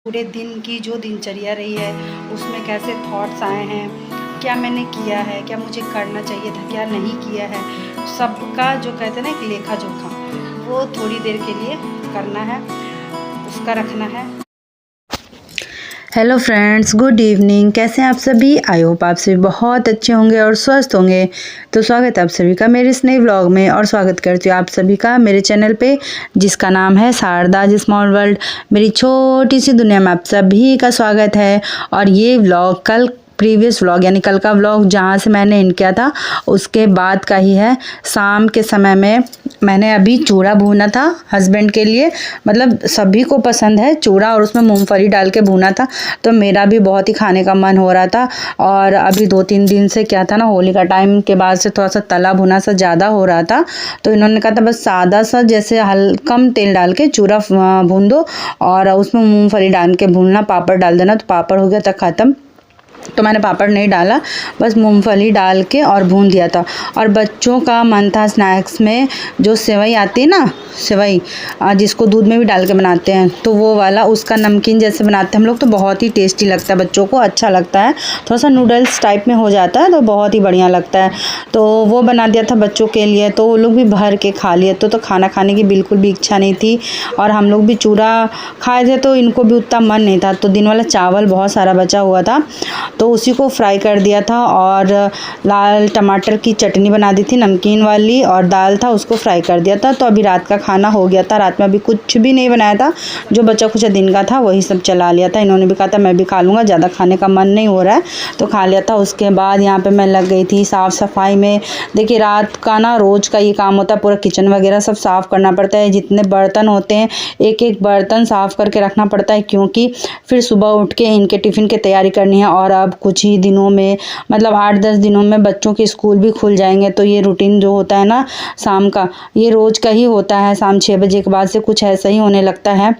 पूरे दिन की जो दिनचर्या रही है उसमें कैसे थॉट्स आए हैं, क्या मैंने किया है, क्या मुझे करना चाहिए था, क्या नहीं किया है, सबका जो कहते हैं ना एक लेखा जोखा, वो थोड़ी देर के लिए करना है, उसका रखना है। Hello friends, good evening. कैसे हैं आप सभी? आई होप आप सभी बहुत अच्छे होंगे और स्वस्थ होंगे। तो स्वागत है आप सभी का मेरे इस नए व्लॉग में और स्वागत करती हूँ आप सभी का मेरे चैनल पे, जिसका नाम है शारदाज स्मॉल वर्ल्ड। मेरी छोटी सी दुनिया में आप सभी का स्वागत है। और ये व्लॉग कल प्रीवियस व्लॉग यानी कल का व्लॉग जहाँ से मैंने एंड किया था उसके बाद का ही है। शाम के समय में मैंने अभी चूड़ा भूना था हस्बैंड के लिए, मतलब सभी को पसंद है चूड़ा, और उसमें मूंगफली डाल के भूना था, तो मेरा भी बहुत ही खाने का मन हो रहा था। और अभी 2-3 दिन से क्या था ना, होली का टाइम के बाद से थोड़ा सा तला भुना सा ज़्यादा हो रहा था, तो इन्होंने कहा था बस सादा सा जैसे कम तेल डाल के चूड़ा भून दो और उसमें मूंगफली डाल के भूनना, पापड़ डाल देना, तो पापड़ हो गया था ख़त्म। तो मैंने पापड़ नहीं डाला, बस मूंगफली डाल के और भून दिया था। और बच्चों का मन था स्नैक्स में जो सेवई आती है ना, सेवई जिसको दूध में भी डाल के बनाते हैं, तो वो वाला उसका नमकीन जैसे बनाते हैं हम लोग, तो बहुत ही टेस्टी लगता है, बच्चों को अच्छा लगता है। थोड़ा सा नूडल्स टाइप में हो जाता है तो बहुत ही बढ़िया लगता है। तो वो बना दिया था बच्चों के लिए, तो वो लोग भी भर के खा लिए। तो खाना खाने की बिल्कुल भी इच्छा नहीं थी और हम लोग भी चूड़ा खाए थे तो इनको भी उतना मन नहीं था। तो दिन वाला चावल बहुत सारा बचा हुआ था तो उसी को फ्राई कर दिया था और लाल टमाटर की चटनी बना दी थी नमकीन वाली, और दाल था उसको फ्राई कर दिया था। तो अभी रात का खाना हो गया था। रात में अभी कुछ भी नहीं बनाया था, जो बचा कुछ दिन का था वही सब चला लिया था। इन्होंने भी कहा था मैं भी खा लूँगा, ज़्यादा खाने का मन नहीं हो रहा है, तो खा लिया था। उसके बाद यहाँ पर मैं लग गई थी साफ़ सफाई में। देखिए रात का ना रोज़ का ये काम होता है, पूरा किचन वगैरह सब साफ़ करना पड़ता है। जितने बर्तन होते हैं एक एक बर्तन साफ़ करके रखना पड़ता है, क्योंकि फिर सुबह उठ के इनके टिफ़िन की तैयारी करनी है। और अब कुछ ही दिनों में, मतलब 8-10 दिनों में बच्चों के स्कूल भी खुल जाएंगे, तो ये रूटीन जो होता है ना शाम का, ये रोज़ का ही होता है। शाम 6 बजे के बाद से कुछ ऐसा ही होने लगता है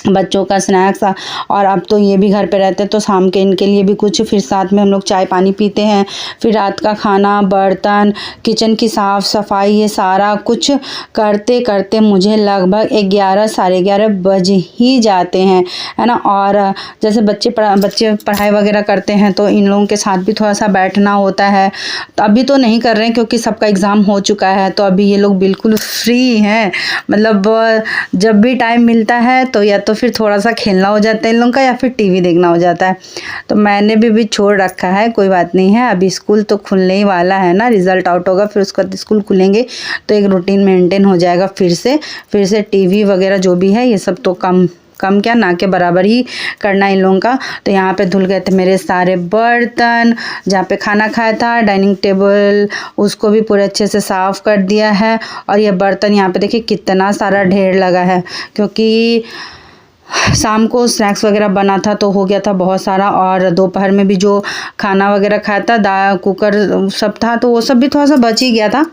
बच्चों का स्नैक्स। और अब तो ये भी घर पे रहते हैं तो शाम के इनके लिए भी कुछ, फिर साथ में हम लोग चाय पानी पीते हैं, फिर रात का खाना, बर्तन, किचन की साफ़ सफाई, ये सारा कुछ करते करते मुझे लगभग 11 साढ़े 11 बज ही जाते हैं, है ना। और जैसे बच्चे पढ़ाई वगैरह करते हैं तो इन लोगों के साथ भी थोड़ा सा बैठना होता है। तो अभी तो नहीं कर रहे हैं क्योंकि सबका एग्ज़ाम हो चुका है, तो अभी ये लोग बिल्कुल फ्री हैं। मतलब जब भी टाइम मिलता है तो या तो फिर थोड़ा सा खेलना हो जाता है इन लोगों का, या फिर टीवी देखना हो जाता है। तो मैंने भी छोड़ रखा है, कोई बात नहीं है। अभी स्कूल तो खुलने ही वाला है ना, रिज़ल्ट आउट होगा फिर उसके बाद स्कूल खुलेंगे तो एक रूटीन मेंटेन हो जाएगा। फिर से टीवी वगैरह जो भी है ये सब तो कम क्या ना के बराबर ही करना इन लोगों का। तो यहाँ पे धुल गए थे मेरे सारे बर्तन, जहाँ पे खाना खाया था डाइनिंग टेबल, उसको भी पूरे अच्छे से साफ़ कर दिया है। और ये बर्तन यहाँ पे देखिए कितना सारा ढेर लगा है, क्योंकि शाम को स्नैक्स वगैरह बना था तो हो गया था बहुत सारा, और दोपहर में भी जो खाना वगैरह खाया था, दाल कुकर सब था, तो वो सब भी थोड़ा सा बच ही गया था।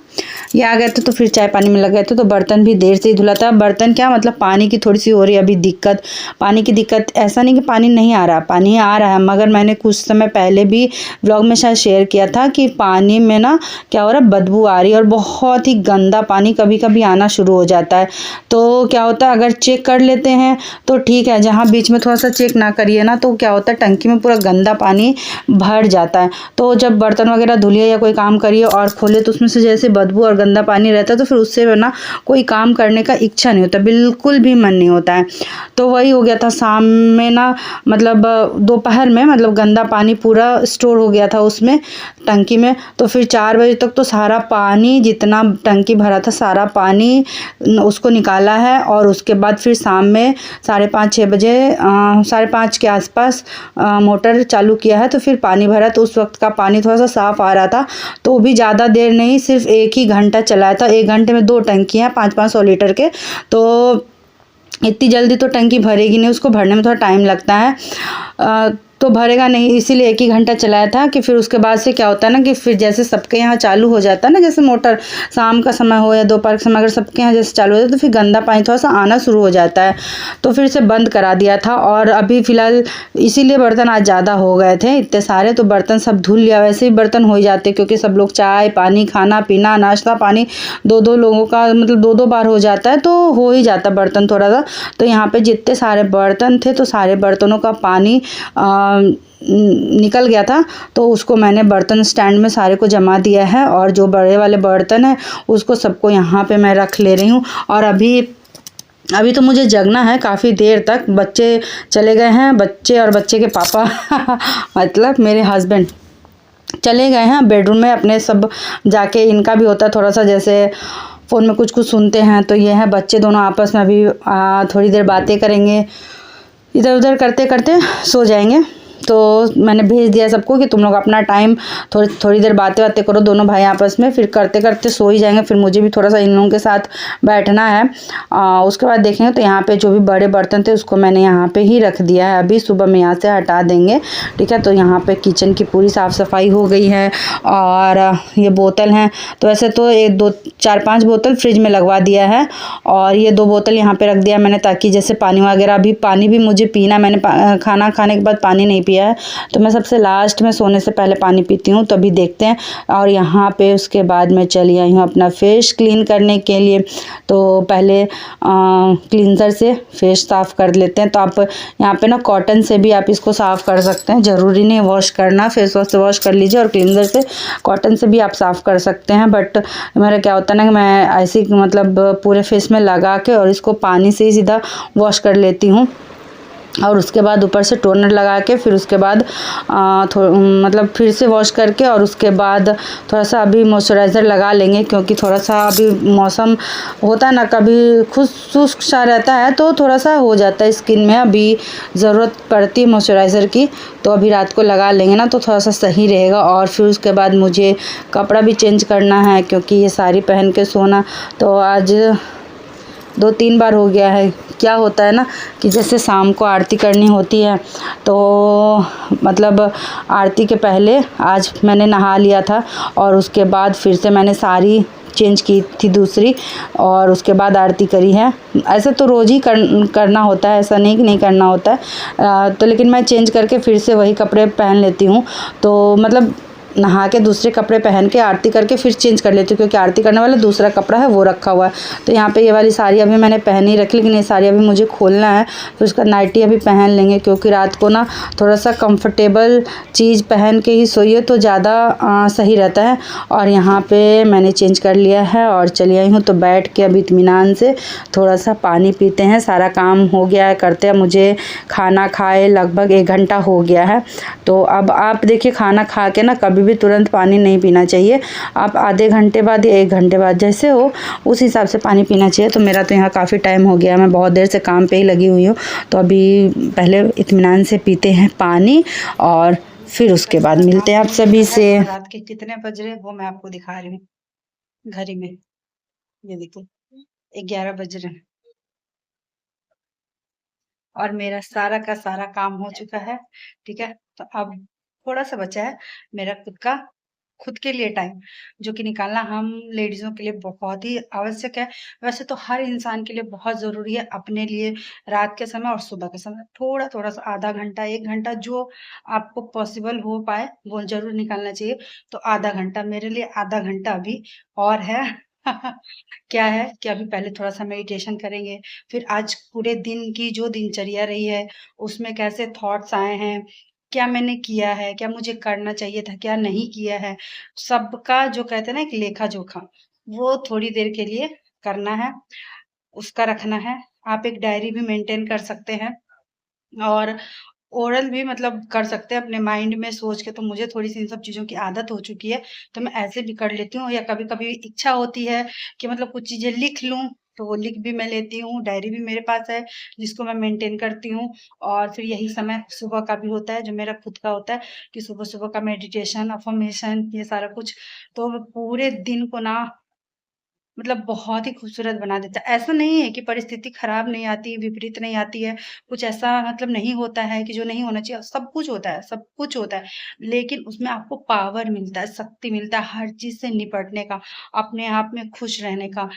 ये आ गए थे तो फिर चाय पानी में लग गए थे, तो बर्तन भी देर से ही धुला था। बर्तन क्या, मतलब पानी की थोड़ी सी हो रही है अभी दिक्कत, पानी की दिक्कत। ऐसा नहीं कि पानी नहीं आ रहा, पानी आ रहा है, मगर मैंने कुछ समय पहले भी व्लॉग में शायद शेयर किया था कि पानी में ना क्या हो रहा है, बदबू आ रही है और बहुत ही गंदा पानी कभी कभी आना शुरू हो जाता है। तो क्या होता है, अगर चेक कर लेते हैं तो ठीक है, जहाँ बीच में थोड़ा सा चेक ना करिए ना तो क्या होता है, टंकी में पूरा गंदा पानी भर जाता है। तो जब बर्तन वगैरह धुलिए या कोई काम करिए और खोले तो उसमें से जैसे बदबू और गंदा पानी रहता है, तो फिर उससे ना कोई काम करने का इच्छा नहीं होता, बिल्कुल भी मन नहीं होता है। तो वही हो गया था शाम में ना, मतलब दोपहर में, मतलब गंदा पानी पूरा स्टोर हो गया था उसमें टंकी में। तो फिर 4 बजे तक तो सारा पानी, जितना टंकी भरा था सारा पानी उसको निकाला है। और उसके बाद फिर शाम में 5:30-6 बजे 5:30 के आसपास मोटर चालू किया है, तो फिर पानी भरा। तो उस वक्त का पानी थोड़ा सा साफ़ आ रहा था, तो भी ज़्यादा देर नहीं, सिर्फ 1 ही घंटा चलाया था। 1 घंटे में 2 टंकियाँ 500-500 लीटर के, तो इतनी जल्दी तो टंकी भरेगी नहीं, उसको भरने में थोड़ा टाइम लगता है। तो भरेगा नहीं, इसीलिए 1 ही घंटा चलाया था कि फिर उसके बाद से क्या होता है ना कि फिर जैसे सबके यहाँ चालू हो जाता है ना, जैसे मोटर शाम का समय हो या दोपहर का समय अगर सबके यहाँ जैसे चालू हो जाता है तो फिर गंदा पानी थोड़ा सा आना शुरू हो जाता है, तो फिर से बंद करा दिया था। और अभी फ़िलहाल इसीलिए बर्तन आज ज़्यादा हो गए थे इतने सारे, तो बर्तन सब धुल लिया। वैसे ही बर्तन हो ही जाते क्योंकि सब लोग चाय पानी खाना पीना नाश्ता पानी 2-2 लोगों का मतलब 2-2 बार हो जाता है, तो हो ही जाता बर्तन थोड़ा सा। तो यहाँ पे जितने सारे बर्तन थे तो सारे बर्तनों का पानी निकल गया था, तो उसको मैंने बर्तन स्टैंड में सारे को जमा दिया है। और जो बड़े वाले बर्तन हैं उसको सबको यहाँ पे मैं रख ले रही हूँ। और अभी तो मुझे जगना है काफ़ी देर तक। बच्चे चले गए हैं, बच्चे और बच्चे के पापा मतलब मेरे हस्बैंड चले गए हैं बेडरूम में अपने, सब जाके इनका भी होता है थोड़ा सा जैसे फ़ोन में कुछ कुछ सुनते हैं, तो ये है बच्चे दोनों आपस में अभी थोड़ी देर बातें करेंगे, इधर उधर करते करते सो जाएंगे। तो मैंने भेज दिया सबको कि तुम लोग अपना टाइम थोड़ी देर बातें करो दोनों भाई आपस में, फिर करते करते सो ही जाएंगे। फिर मुझे भी थोड़ा सा इन लोगों के साथ बैठना है। उसके बाद देखेंगे। तो यहाँ पे जो भी बड़े बर्तन थे उसको मैंने यहाँ पे ही रख दिया है, अभी सुबह में यहाँ से हटा देंगे, ठीक है। तो यहाँ पे किचन की पूरी साफ़ सफाई हो गई है। और ये बोतल हैं, तो वैसे तो 4-5 बोतल फ्रिज में लगवा दिया है, और ये 2 बोतल यहाँ पे रख दिया मैंने ताकि जैसे पानी वगैरह, अभी पानी भी मुझे पीना, मैंने खाना खाने के बाद पानी नहीं पिया है, तो मैं सबसे लास्ट में सोने से पहले पानी पीती हूँ। तो अभी देखते हैं। और यहाँ पे उसके बाद मैं चली आई हूँ अपना फेस क्लीन करने के लिए। तो पहले क्लींजर से फेस साफ़ कर लेते हैं। तो आप यहाँ पे ना कॉटन से भी आप इसको साफ़ कर सकते हैं, ज़रूरी नहीं वॉश करना, फेस वॉश से वॉश कर लीजिए और क्लींजर से कॉटन से भी आप साफ़ कर सकते हैं। बट मेरा क्या होता है ना कि मैं ऐसे मतलब पूरे फेस में लगा के और इसको पानी से ही सीधा वॉश कर लेती हूँ, और उसके बाद ऊपर से टोनर लगा के फिर उसके बाद मतलब फिर से वॉश करके, और उसके बाद थोड़ा सा अभी मॉइस्चराइज़र लगा लेंगे, क्योंकि थोड़ा सा अभी मौसम होता है ना कभी खुश्क सा रहता है, तो थोड़ा सा हो जाता है स्किन में, अभी ज़रूरत पड़ती है मॉइस्चराइज़र की। तो अभी रात को लगा लेंगे ना तो थोड़ा सा सही रहेगा। और फिर उसके बाद मुझे कपड़ा भी चेंज करना है, क्योंकि ये साड़ी पहन के सोना तो आज 2-3 बार हो गया है। क्या होता है ना कि जैसे शाम को आरती करनी होती है, तो मतलब आरती के पहले आज मैंने नहा लिया था, और उसके बाद फिर से मैंने साड़ी चेंज की थी दूसरी, और उसके बाद आरती करी है। ऐसे तो रोज़ ही करना होता है, ऐसा नहीं कि नहीं करना होता है। तो लेकिन मैं चेंज करके फिर से वही कपड़े पहन लेती हूँ। तो मतलब नहा के दूसरे कपड़े पहन के आरती करके फिर चेंज कर लेती हूँ, क्योंकि आरती करने वाला दूसरा कपड़ा है वो रखा हुआ है। तो यहाँ पे ये वाली साड़ी अभी मैंने पहन ही रखी, लेकिन ये साड़ी अभी मुझे खोलना है, फिर उसका नाइटी अभी पहन लेंगे, क्योंकि रात को ना थोड़ा सा कंफर्टेबल चीज़ पहन के ही सोइए तो ज़्यादा सही रहता है। और यहाँ पे मैंने चेंज कर लिया है और चली आई हूँ। तो बैठ के अभी इत्मीनान से थोड़ा सा पानी पीते हैं। सारा काम हो गया है करते हैं, मुझे खाना खाए लगभग 1 घंटा हो गया है। तो अब आप देखिए, खाना खा के ना कभी भी तुरंत पानी नहीं पीना चाहिए, आप आधे घंटे बाद या 1 घंटे बाद जैसे हो उस हिसाब से पानी पीना चाहिए। तो मेरा तो यहाँ काफ़ी टाइम हो गया, मैं बहुत देर से काम पे ही लगी हुई हूँ। तो अभी पहले इत्मीनान से पीते हैं पानी, और फिर उसके बाद मिलते हैं आप सभी से। रात के कितने बज रहे वो मैं आपको दिखा रही हूँ घड़ी में, ये देखो 11 बज रहे हैं, और मेरा सारा का सारा काम हो चुका है, ठीक है। तो अब थोड़ा सा बचा है मेरा खुद के लिए टाइम, जो कि निकालना हम लेडीज़ों के लिए बहुत ही आवश्यक है। वैसे तो हर इंसान के लिए बहुत ज़रूरी है अपने लिए रात के समय और सुबह के समय थोड़ा-थोड़ा सा आधा घंटा, 1 घंटा जो आपको पॉसिबल हो पाए वो ज़रूर निकालना चाहिए। तो आधा घंटा मेरे लिए, आधा घंटा अभी और है। क्या है कि अभी पहले थोड़ा-सा मेडिटेशन करेंगे, फिर आज पूरे दिन की जो दिनचर्या रही है, उसमें कैसे थॉट्स आए हैं, क्या मैंने किया है, क्या मुझे करना चाहिए था, क्या नहीं किया है, सबका जो कहते हैं ना एक लेखा-जोखा, वो थोड़ी देर के लिए करना है, उसका रखना है। आप एक डायरी भी मेंटेन कर सकते हैं, और ओरल भी मतलब कर सकते हैं अपने माइंड में सोच के। तो मुझे थोड़ी-सी इन सब चीज़ों की आदत हो चुकी है, तो मैं ऐसे भी कर लेती हूँ, या कभी-कभी इच्छा होती है कि मतलब कुछ चीज़ें लिख लूँ, तो वो लिख भी मैं लेती हूँ। डायरी भी मेरे पास है, जिसको मैं मेंटेन करती हूँ। और फिर यही समय सुबह का भी होता है, जो मेरा खुद का होता है कि सुबह-सुबह का मेडिटेशन, अफ़र्मेशन ये सारा कुछ। तो पूरे दिन को ना मतलब बहुत ही खूबसूरत बना देता है। ऐसा नहीं है कि परिस्थिति खराब नहीं आती, विपरीत नहीं आती है, कुछ ऐसा मतलब नहीं होता है कि जो नहीं होना चाहिए, सब कुछ होता है, सब कुछ होता है। लेकिन उसमें आपको पावर मिलता है, शक्ति मिलता है हर चीज़ से निपटने का, अपने आप में खुश रहने का,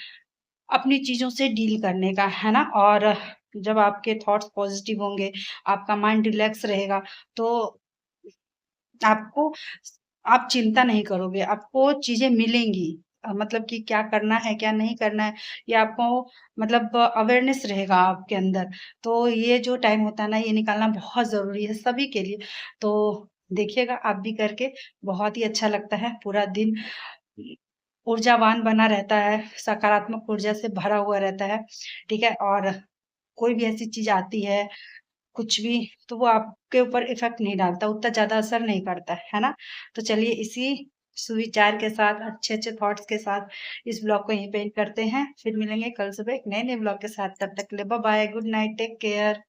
अपनी चीज़ों से डील करने का, है ना? और जब आपके थॉट्स पॉज़िटिव होंगे, आपका माइंड रिलैक्स रहेगा, तो आपको आप चिंता नहीं करोगे, आपको चीज़ें मिलेंगी। मतलब कि क्या करना है, क्या नहीं करना है, ये आपको मतलब अवेयरनेस रहेगा आपके अंदर। तो ये जो टाइम होता है ना, ये निकालना बहुत ज़रूरी है सभी के लिए। तो देखिएगा आप भी करके, बहुत ही अच्छा लगता है, पूरा दिन ऊर्जावान बना रहता है, सकारात्मक ऊर्जा से भरा हुआ रहता है, ठीक है? और कोई भी ऐसी चीज़ आती है, कुछ भी, तो वो आपके ऊपर इफ़ेक्ट नहीं डालता, उतना ज़्यादा असर नहीं करता है ना? तो चलिए इसी सुविचार के साथ, अच्छे-अच्छे थॉट्स के साथ इस ब्लॉग को यहीं पे एंड करते हैं। फिर मिलेंगे कल सुबह एक नए-नए ब्लॉग के साथ, तब तक के लिए bye bye, good night, take care.